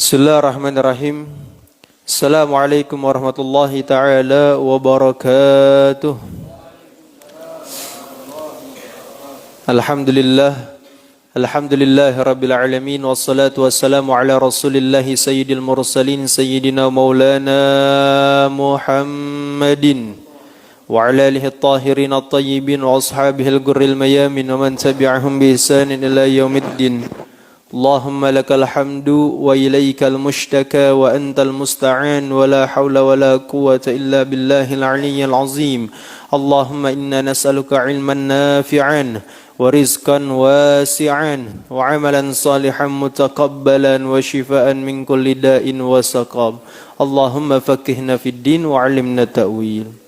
Bismillahirrahmanirrahim. Assalamualaikum warahmatullahi ta'ala wabarakatuh. Alhamdulillah rabbil alamin. Wassalatu wassalamu ala rasulillahi sayyidil mursalin sayyidina maulana Muhammadin wa ala alihi at-tahirin at-tayyibin wa ashabihi al-gurril mayamin wa man tabi'ahum bi ihsanin ila yaumiddin. Allahumma lakal hamdu wa ilaikal mushtaka wa antal musta'an wa la hawla wa la quwwata illa billahil aliyyil azim. Allahumma inna nas'aluka ilman nafi'an wa rizqan wasi'an wa amalan salihan mutaqabbalan wa shifaan min kulli da'in wa saqam. Allahumma faqihna fid din wa 'allimna ta'wil.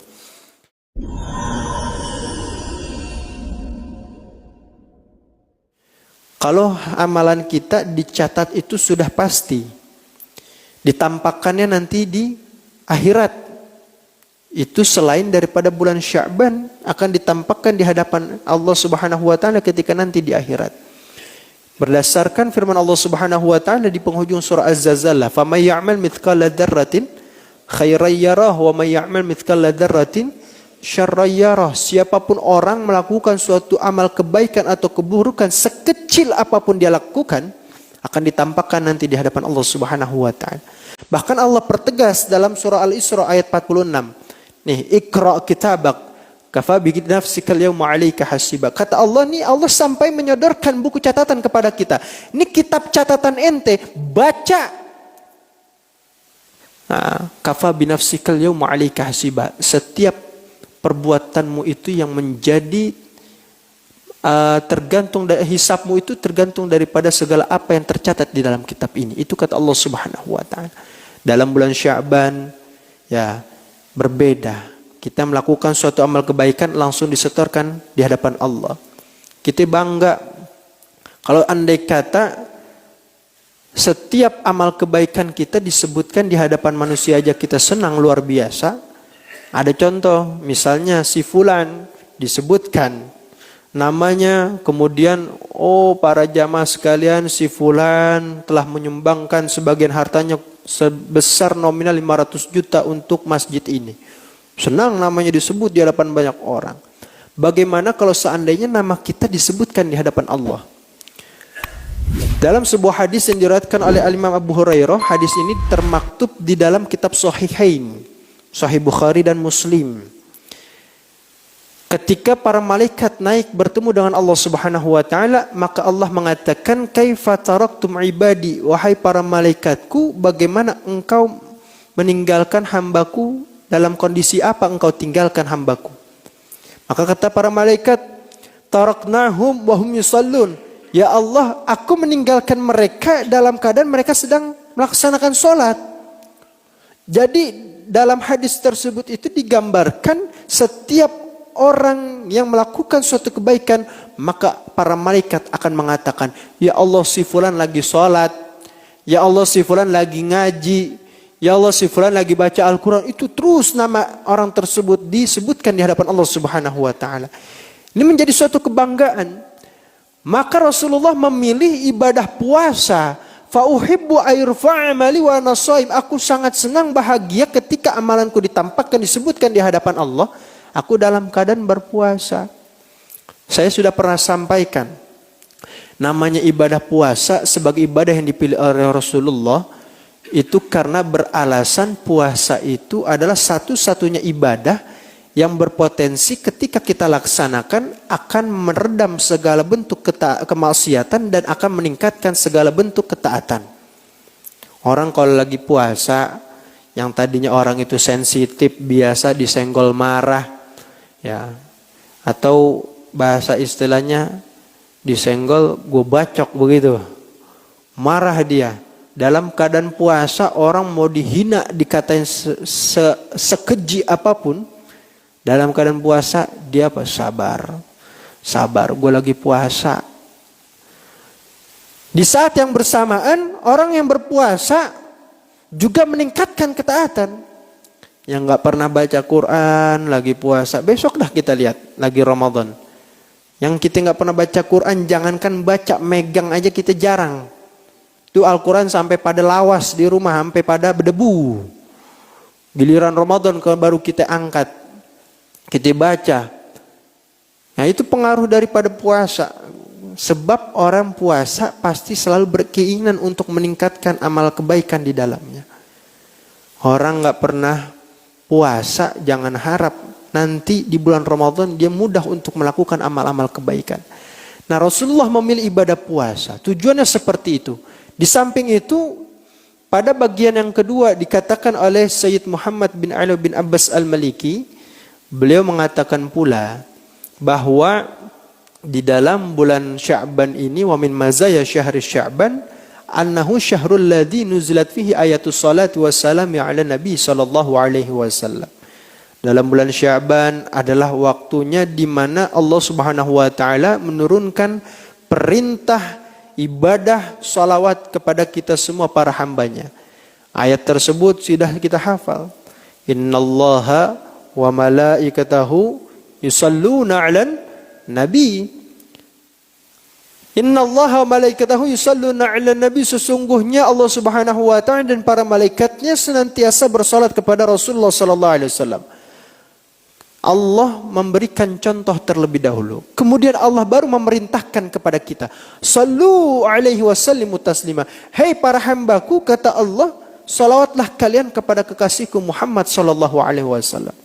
Kalau amalan kita dicatat itu sudah pasti. Ditampakkannya nanti di akhirat. Itu selain daripada bulan Sya'ban akan ditampakkan di hadapan Allah Subhanahu wa taala ketika nanti di akhirat. Berdasarkan firman Allah Subhanahu wa taala di penghujung surah Az-Zalzalah, "Faman ya'mal mithqala dzarratin khairan yarah wa man ya'mal mithqala dzarratin syarrayarah." Siapapun orang melakukan suatu amal kebaikan atau keburukan sekecil apapun dia lakukan akan ditampakkan nanti di hadapan Allah Subhanahu wa taala. Bahkan Allah pertegas dalam surah Al-Isra ayat 46. Nih, Iqra kitabak kafa bi nafsika al-yawma 'alaika hasiba. Kata Allah nih, Allah sampai menyodorkan buku catatan kepada kita. Ini kitab catatan ente, baca. Kafa bi nafsika al-yawma 'alaika hasiba. Setiap perbuatanmu itu yang menjadi tergantung dari hisabmu itu tergantung daripada segala apa yang tercatat di dalam kitab ini. Itu kata Allah Subhanahu wa taala. Dalam bulan Sya'ban ya berbeda. Kita melakukan suatu amal kebaikan langsung disetorkan di hadapan Allah. Kita bangga kalau andai kata setiap amal kebaikan kita disebutkan di hadapan manusia aja kita senang luar biasa. Ada contoh, misalnya si fulan disebutkan namanya, kemudian para jamaah sekalian, si fulan telah menyumbangkan sebagian hartanya sebesar nominal 500 juta untuk masjid ini. Senang namanya disebut di hadapan banyak orang. Bagaimana kalau seandainya nama kita disebutkan di hadapan Allah? Dalam sebuah hadis yang diriwayatkan oleh Imam Abu Hurairah, hadis ini termaktub di dalam kitab Sahihain, Sahih Bukhari dan Muslim. Ketika para malaikat naik bertemu dengan Allah Subhanahu wa taala, maka Allah mengatakan, "Kaifa taraktum ibadi?" Wahai para malaikatku, bagaimana engkau meninggalkan hambaku? Dalam kondisi apa engkau tinggalkan hambaku? Maka kata para malaikat, "Taraknahum wa hum yusallun." Ya Allah, aku meninggalkan mereka dalam keadaan mereka sedang melaksanakan sholat. Jadi dalam hadis tersebut itu digambarkan setiap orang yang melakukan suatu kebaikan, maka para malaikat akan mengatakan, "Ya Allah, si fulan lagi sholat. Ya Allah, si fulan lagi ngaji. Ya Allah, si fulan lagi baca Al-Quran." Itu terus nama orang tersebut disebutkan di hadapan Allah Subhanahu wa taala. Ini menjadi suatu kebanggaan. Maka Rasulullah memilih ibadah puasa. Fa uhibbu ayrfa'a amali wa ana shaim. Aku sangat senang bahagia ketika amalanku ditampakkan disebutkan di hadapan Allah, aku dalam keadaan berpuasa. Saya sudah pernah sampaikan, namanya ibadah puasa sebagai ibadah yang dipilih oleh Rasulullah itu karena beralasan puasa itu adalah satu-satunya ibadah yang berpotensi ketika kita laksanakan akan meredam segala bentuk kemaksiatan dan akan meningkatkan segala bentuk ketaatan. Orang kalau lagi puasa, yang tadinya orang itu sensitif, biasa disenggol marah, ya, atau bahasa istilahnya disenggol gue bacok begitu, marah dia. Dalam keadaan puasa orang mau dihina, dikatain sekeji apapun, dalam keadaan puasa dia apa? Sabar, gue lagi puasa. Di saat yang bersamaan orang yang berpuasa juga meningkatkan ketaatan. Yang gak pernah baca Quran lagi puasa, besok dah kita lihat lagi Ramadan. Yang kita gak pernah baca Quran, jangankan baca, megang aja kita jarang. Itu Al-Quran sampai pada lawas di rumah, sampai pada berdebu. Giliran Ramadan baru kita angkat, kita baca. Nah itu pengaruh daripada puasa. Sebab orang puasa pasti selalu berkeinginan untuk meningkatkan amal kebaikan di dalamnya. Orang gak pernah puasa, jangan harap nanti di bulan Ramadan dia mudah untuk melakukan amal-amal kebaikan. Nah Rasulullah memilih ibadah puasa. Tujuannya seperti itu. Di samping itu, pada bagian yang kedua dikatakan oleh Sayyid Muhammad bin Ali bin Abbas al-Maliki, beliau mengatakan pula bahwa di dalam bulan Sya'ban ini, wa min mazaya syahri Sya'ban annahu syahrul ladzi nuzilat fihi ayatus salati wassalami ala nabi sallallahu alaihi wasallam. Dalam bulan Sya'ban adalah waktunya di mana Allah Subhanahu wa taala menurunkan perintah ibadah salawat kepada kita semua para hambanya. Ayat tersebut sudah kita hafal. Innallaha wa malaikatahu yusalluna 'alan nabi. Innallaha wa malaikatahu yusalluna 'alan nabi. Sesungguhnya Allah Subhanahu wa taala dan para malaikatnya senantiasa bersalat kepada Rasulullah sallallahu alaihi wasallam. Allah memberikan contoh terlebih dahulu. Kemudian Allah baru memerintahkan kepada kita. Sallu alaihi wasallimu taslima. Hei para hambaku, kata Allah, salawatlah kalian kepada kekasihku Muhammad sallallahu alaihi wasallam.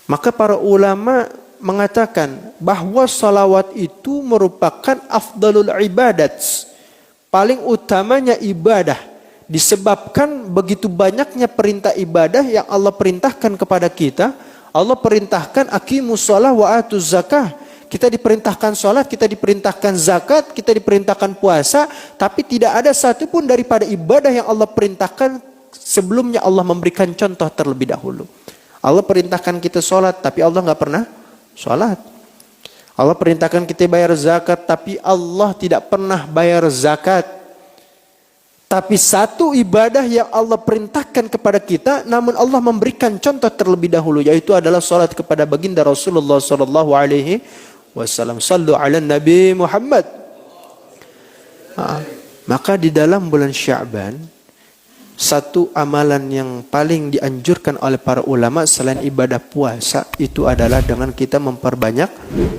Maka para ulama mengatakan bahwa salawat itu merupakan afdalul ibadat. Paling utamanya ibadah. Disebabkan begitu banyaknya perintah ibadah yang Allah perintahkan kepada kita. Allah perintahkan aqimus shalah wa atuz zakah. Kita diperintahkan salat, kita diperintahkan zakat, kita diperintahkan puasa, tapi tidak ada satupun daripada ibadah yang Allah perintahkan sebelumnya Allah memberikan contoh terlebih dahulu. Allah perintahkan kita salat, tapi Allah enggak pernah salat. Allah perintahkan kita bayar zakat, tapi Allah tidak pernah bayar zakat. Tapi satu ibadah yang Allah perintahkan kepada kita, namun Allah memberikan contoh terlebih dahulu, yaitu adalah salat kepada baginda Rasulullah sallallahu alaihi wasallam. Sallu ala Nabi Muhammad. Maka di dalam bulan Sya'ban, satu amalan yang paling dianjurkan oleh para ulama selain ibadah puasa itu adalah dengan kita memperbanyak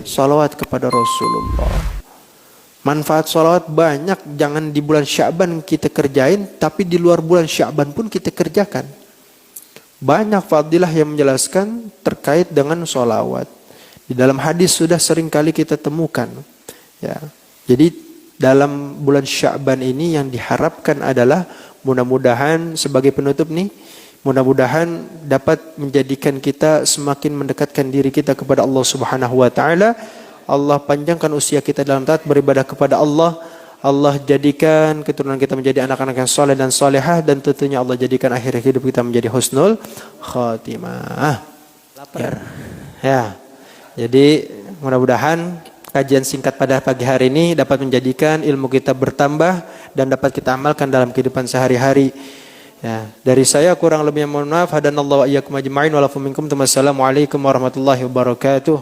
salawat kepada Rasulullah. Manfaat salawat banyak, jangan di bulan Sya'ban kita kerjain, tapi di luar bulan Sya'ban pun kita kerjakan. Banyak fadilah yang menjelaskan terkait dengan salawat. Di dalam hadis sudah sering kali kita temukan. Ya. Jadi dalam bulan Sya'ban ini yang diharapkan adalah mudah-mudahan sebagai penutup nih, mudah-mudahan dapat menjadikan kita semakin mendekatkan diri kita kepada Allah Subhanahu wa taala. Allah panjangkan usia kita dalam taat beribadah kepada Allah. Allah jadikan keturunan kita menjadi anak-anak yang soleh dan solehah. Dan tentunya Allah jadikan akhir hidup kita menjadi husnul khatimah. Ya. Jadi mudah-mudahan kajian singkat pada pagi hari ini dapat menjadikan ilmu kita bertambah dan dapat kita amalkan dalam kehidupan sehari-hari. Ya. Dari saya kurang lebihnya mohon maaf. Hadanallahu wa iyyakum ajma'in wa lakum minkum. Wassalamualaikum warahmatullahi wabarakatuh.